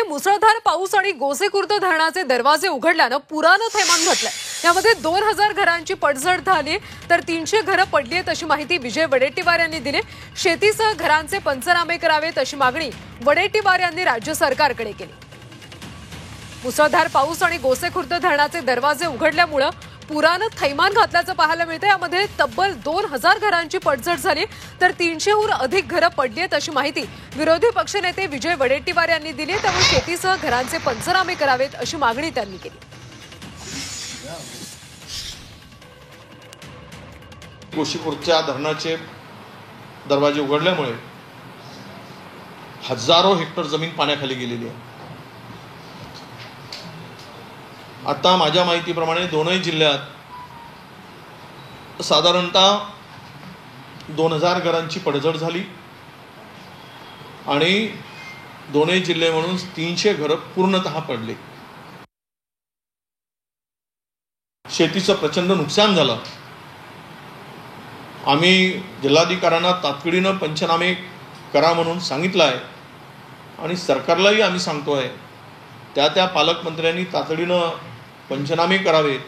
मुसळधार पाऊस आणि गोसेखुर्द धरणाचे दरवाजे उघडल्यानं पुरानं थैमान घातलंय। यामध्ये 2000 घरांची पडझड झाली तर 300 घरं पडली आहेत अशी माहिती विजय वडेट्टीवार यांनी दिली। शेतीसह घरांचे पंचनामे करावेत अशी मागणी वडेट्टीवार यांनी राज्य सरकारकडे केली। मुसळधार पाऊस आणि गोसेखुर्द धरणाचे दरवाजे उघडल्यामुळे पुरानं थैमान घातल्याचं पाहायला मिळतं। यामध्ये तब्बल 2000 घरांची पडझड झाली तर 300हून अधिक घरं पडली आहेत अशी माहिती विरोधी पक्षनेते विजय वडेट्टीवार यांनी दिली। त्यामुळे शेतीसह घरांचे पंचनामे करावेत अशी मागणी त्यांनी केली। गोसेखुर्दच्या धरणाचे दरवाजे उघडल्यामुळे हजारो हेक्टर जमीन पाण्याखाली गेलेली आहे। आता माझ्या माहितीप्रमाणे दोनही जिल्ह्यात साधारणतः 2000 घरांची पडझड झाली आणि दोनही जिल्हे म्हणून 300 घरं पूर्णतः पडली। शेतीचं प्रचंड नुकसान झालं। आम्ही जिल्हाधिकाऱ्यांना तातडीनं पंचनामे करा म्हणून सांगितलं आहे आणि सरकारलाही आम्ही सांगतोय त्या पालकमंत्र्यांनी तातडीनं पंचनामे करावेत।